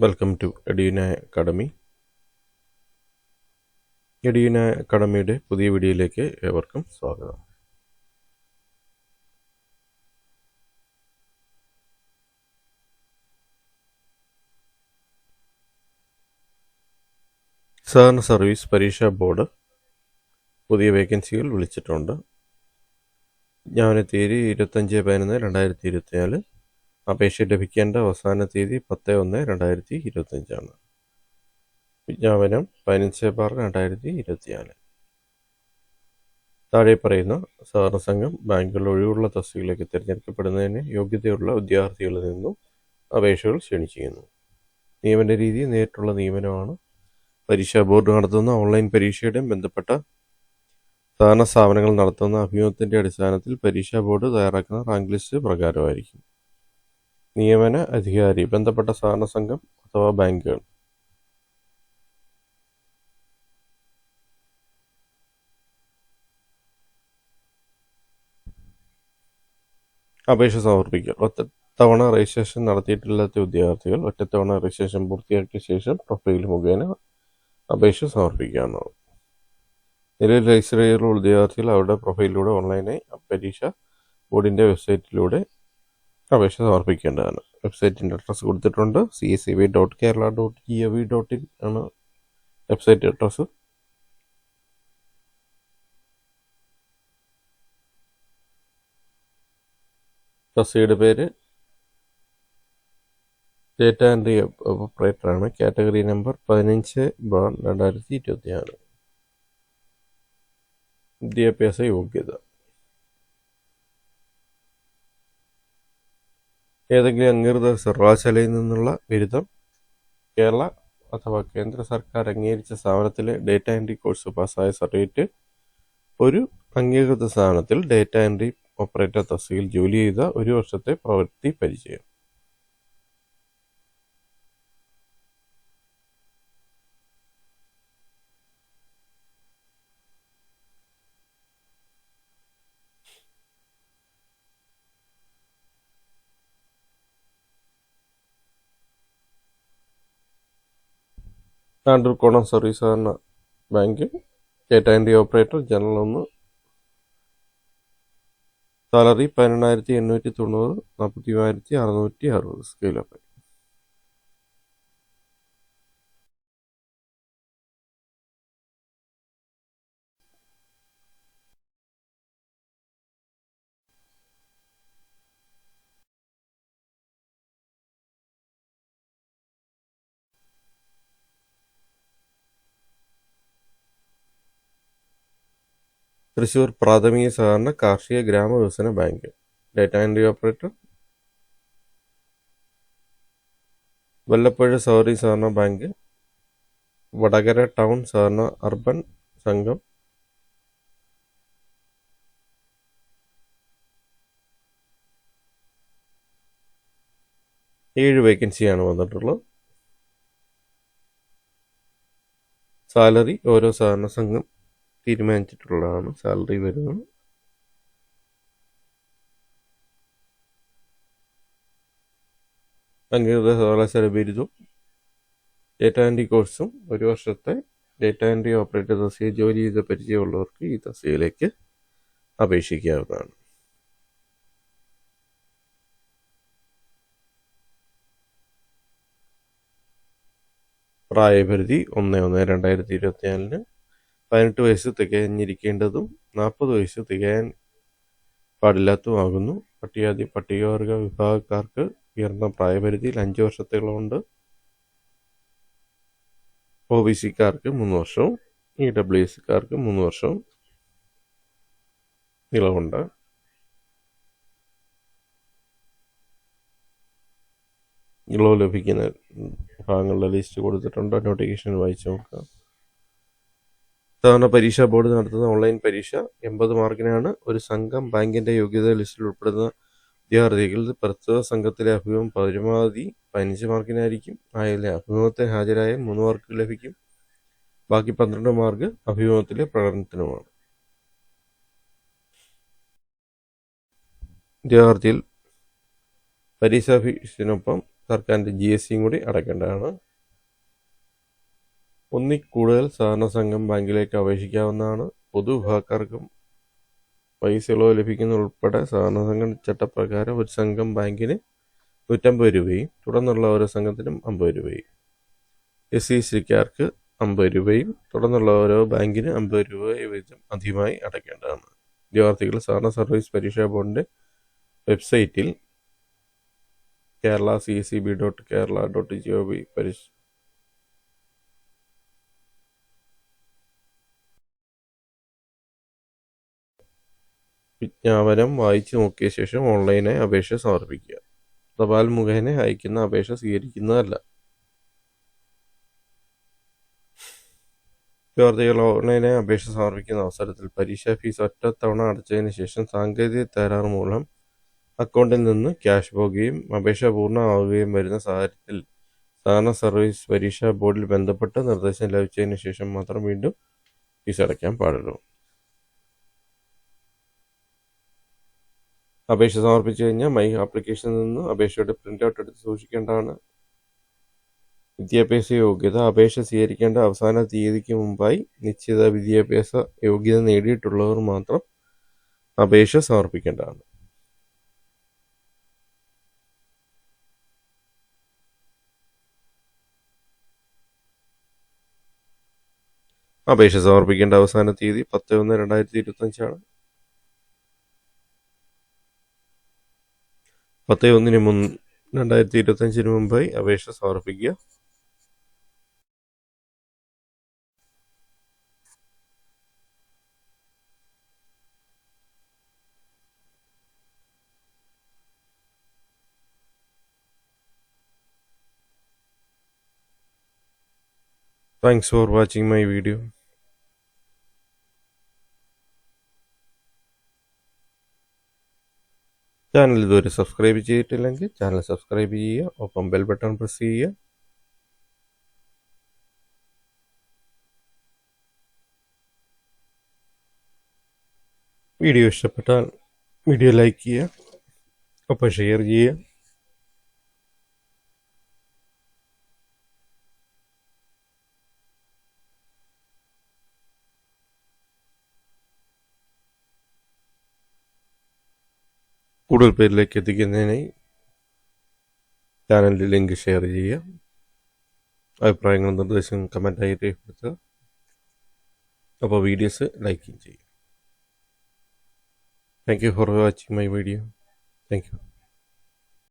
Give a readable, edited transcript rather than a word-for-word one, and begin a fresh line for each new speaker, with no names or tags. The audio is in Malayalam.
Welcome to Eduna academy. എഡ്യൂന അക്കാഡമിയുടെ പുതിയ വീഡിയോയിലേക്ക് ഏവർക്കും സ്വാഗതം. സഹകരണ സർവീസ് പരീക്ഷാ ബോർഡ് പുതിയ വേക്കൻസികൾ വിളിച്ചിട്ടുണ്ട്. വിജ്ഞാപന തീയതി 25/11/2024. അപേക്ഷ ലഭിക്കേണ്ട അവസാന തീയതി 10/1/2025 വിജ്ഞാപനം 15/2024. താഴെ പറയുന്ന സഹകരണ സംഘം ബാങ്കുകളിൽ ഒഴിവുള്ള തസ്തികയിലേക്ക് തിരഞ്ഞെടുക്കപ്പെടുന്നതിന് യോഗ്യതയുള്ള ഉദ്യോഗാർത്ഥികളിൽ നിന്നും അപേക്ഷകൾ ക്ഷണിച്ചിരിക്കുന്നു. നിയമന രീതി നേരിട്ടുള്ള നിയമനമാണ്. പരീക്ഷാ ബോർഡ് നടത്തുന്ന ഓൺലൈൻ പരീക്ഷയുടെയും ബന്ധപ്പെട്ട സഹകരണ സ്ഥാപനങ്ങൾ നടത്തുന്ന അഭിമുഖത്തിൻ്റെ അടിസ്ഥാനത്തിൽ പരീക്ഷാ ബോർഡ് തയ്യാറാക്കുന്ന റാങ്ക് ലിസ്റ്റ് പ്രകാരമായിരിക്കും. നിയമന അധികാരി ബന്ധപ്പെട്ട സഹകരണ സംഘം അഥവാ ബാങ്കുകൾ. അപേക്ഷ സമർപ്പിക്കുക. ഒറ്റത്തവണ രജിസ്ട്രേഷൻ നടത്തിയിട്ടില്ലാത്ത ഉദ്യോഗാർത്ഥികൾ ഒറ്റത്തവണ രജിസ്ട്രേഷൻ പൂർത്തിയാക്കിയ ശേഷം പ്രൊഫൈൽ മുഖേന അപേക്ഷ സമർപ്പിക്കാവുന്നതാണ്. നിലവിൽ രജിസ്റ്റർ ചെയ്തിട്ടുള്ള ഉദ്യോഗാർത്ഥികൾ അവരുടെ പ്രൊഫൈലിലൂടെ ഓൺലൈനായി പരീക്ഷ ബോർഡിൻ്റെ വെബ്സൈറ്റിലൂടെ അപേക്ഷ സമർപ്പിക്കേണ്ടതാണ്. വെബ്സൈറ്റിൻ്റെ അഡ്രസ്സ് കൊടുത്തിട്ടുണ്ട്. cscb.kerala.gov.in ആണ് വെബ്സൈറ്റ് അഡ്രസ്സ്. തസ്തികയുടെ പേര് ഡേറ്റ എൻട്രി ഓപ്പറേറ്ററാണ്. Category number 15/2024. വിദ്യാഭ്യാസ യോഗ്യത ഏതെങ്കിലും അംഗീകൃത സർവകലാശാലയിൽ നിന്നുള്ള ബിരുദം, കേരള അഥവാ കേന്ദ്ര സർക്കാർ അംഗീകരിച്ച സ്ഥാപനത്തിലെ ഡേറ്റ എൻട്രി കോഴ്സ് പാസ്സായ സർട്ടിഫിക്കറ്റ്, ഒരു അംഗീകൃത സ്ഥാപനത്തിൽ ഡേറ്റ എൻട്രി ഓപ്പറേറ്റർ തസ്തികയിൽ ജോലി ചെയ്ത 1 വർഷത്തെ പ്രവൃത്തി പരിചയം. നാണ്ടൂർക്കോണം സർവീസ് സഹകരണ bank data entry operator general 1. Salary 18,890, 43,660. Scale up. Thrissur പ്രാഥമിക സഹകരണ കാർഷിക ഗ്രാമവികസന bank data entry operator. Vallappuzha സൗരി സഹകരണ ബാങ്ക്, വടകര ടൗൺ സഹകരണ അർബൻ സംഘം, ഏഴ് വേക്കൻസിയാണ് വന്നിട്ടുള്ളത്. സാലറി ഓരോ സഹകരണ സംഘം തീരുമാനിച്ചിട്ടുള്ളതാണ് സാലറി വരുന്നത്. അംഗീകൃത സർവകലാശാല ബിരുദവും ഡേറ്റ എൻട്രി കോഴ്സും 1 വർഷത്തെ ഡേറ്റ എൻട്രി ഓപ്പറേറ്റർ തസ്തികയിൽ ജോലി ചെയ്ത പരിചയമുള്ളവർക്ക് ഈ തസ്തികയിലേക്ക് അപേക്ഷിക്കാവുന്നതാണ്. പ്രായപരിധി 1/1/2024. 18 വയസ്സ് തികഞ്ഞിരിക്കേണ്ടതും 40 വയസ്സ് തികയാൻ പാടില്ലാത്തതുമാകുന്നു. പട്ടികജാതി പട്ടികവർഗ വിഭാഗക്കാർക്ക് ഉയർന്ന പ്രായപരിധിയിൽ 5 വർഷത്തെ ഇളവുണ്ട്. OBC-ക്കാർക്ക് 3 വർഷവും EWS-ക്കാർക്ക് 3 വർഷവും ഇളവുണ്ട്. ഇളവ് ലഭിക്കുന്ന ഭാഗങ്ങളുടെ ലിസ്റ്റ് കൊടുത്തിട്ടുണ്ട്. നോട്ടിഫിക്കേഷൻ വായിച്ചു നോക്കുക. സാധാരണ പരീക്ഷാ ബോർഡ് നടത്തുന്ന ഓൺലൈൻ പരീക്ഷ 80 മാർക്കിനാണ്. ഒരു സംഘം ബാങ്കിൻ്റെ യോഗ്യതാ ലിസ്റ്റിൽ ഉൾപ്പെടുന്ന വിദ്യാർത്ഥികൾ പ്രസ്തുത സംഘത്തിലെ അഭിമുഖം പരമാവധി 15 മാർക്കിനായിരിക്കും. ആയതിലെ അഭിമുഖത്തിന് ഹാജരായ 3 മാർക്ക് ലഭിക്കും. ബാക്കി 12 മാർക്ക് അഭിമുഖത്തിലെ പ്രകടനത്തിനുമാണ്. വിദ്യാർത്ഥിയിൽ പരീക്ഷാ ഫീസിനൊപ്പം സർക്കാരിൻ്റെ GSTയും കൂടി അടയ്ക്കേണ്ടതാണ്. ഒന്നിൽ കൂടുതൽ സഹകരണ സംഘം ബാങ്കിലേക്ക് അപേക്ഷിക്കാവുന്നതാണ്. പൊതുവിഭാഗക്കാർക്കും പൈസ ഇളവ് ലഭിക്കുന്ന ഉൾപ്പെടെ സഹകരണ സംഘം ചട്ടപ്രകാരം ഒരു സംഘം ബാങ്കിന് 150 രൂപയും തുടർന്നുള്ള ഓരോ സംഘത്തിനും 50 രൂപയും, SC/STക്കാർക്ക് 50 രൂപയും തുടർന്നുള്ള ഓരോ ബാങ്കിന് 50 രൂപ വീതം അധികമായി അടയ്ക്കേണ്ടതാണ്. ഉദ്യോഗാർത്ഥികൾ സഹകരണ സർവീസ് പരീക്ഷാ ബോർഡിൻ്റെ വെബ്സൈറ്റിൽ kerala.cseb.kerala.gov വിജ്ഞാപനം വായിച്ചു നോക്കിയ ശേഷം ഓൺലൈനായി അപേക്ഷ സമർപ്പിക്കുക. തപാൽ മുഖേന അയക്കുന്ന അപേക്ഷ സ്വീകരിക്കുന്നതല്ല. വിദ്യാർത്ഥികൾ ഓൺലൈനായി അപേക്ഷ സമർപ്പിക്കുന്ന അവസരത്തിൽ പരീക്ഷാ ഫീസ് ഒറ്റത്തവണ അടച്ചതിന് ശേഷം സാങ്കേതിക തകരാറ് മൂലം അക്കൗണ്ടിൽ നിന്ന് ക്യാഷ് പോകുകയും അപേക്ഷ പൂർണ്ണമാവുകയും വരുന്ന സാഹചര്യത്തിൽ സഹകരണ സർവീസ് പരീക്ഷാ ബോർഡിൽ ബന്ധപ്പെട്ട് നിർദ്ദേശം ലഭിച്ചതിന് ശേഷം മാത്രം വീണ്ടും ഫീസ് അടയ്ക്കാൻ പാടുള്ളൂ. അപേക്ഷ സമർപ്പിച്ചു കഴിഞ്ഞാൽ മൈ ആപ്ലിക്കേഷനിൽ നിന്ന് അപേക്ഷയുടെ പ്രിൻ്റ് ഔട്ട് എടുത്ത് സൂക്ഷിക്കേണ്ടതാണ്. വിദ്യാഭ്യാസ യോഗ്യത അപേക്ഷ സ്വീകരിക്കേണ്ട അവസാന തീയതിക്ക് മുമ്പായി നിശ്ചിത വിദ്യാഭ്യാസ യോഗ്യത നേടിയിട്ടുള്ളവർ മാത്രം അപേക്ഷ സമർപ്പിക്കേണ്ടതാണ്. അപേക്ഷ സമർപ്പിക്കേണ്ട അവസാന തീയതി 10/1/2025 10/1/2025 മുമ്പായി അപേക്ഷ സമർപ്പിക്കുക. Thanks for watching my video. Channel ഇതുവരെ സബ്സ്ക്രൈബ് ചെയ്തിട്ടില്ലെങ്കിൽ ചാനൽ സബ്സ്ക്രൈബ് ചെയ്യുക, ഒപ്പം ബെൽ ബട്ടൺ പ്രസ് ചെയ്യുക. വീഡിയോ ഇഷ്ടപ്പെട്ടാൽ വീഡിയോ ലൈക്ക് ചെയ്യുക, ഒപ്പം ഷെയർ ചെയ്യുക. കൂടുതൽ പേരിലേക്ക് എത്തിക്കുന്നതിനായി ചാനലിൻ്റെ ലിങ്ക് ഷെയർ ചെയ്യുക. അഭിപ്രായങ്ങളും നിർദ്ദേശങ്ങളും കമൻറ്റായി രേഖപ്പെടുത്തുക. അപ്പോൾ വീഡിയോസ് ലൈക്ക് ചെയ്യുക. Thank you for watching my video. Thank you.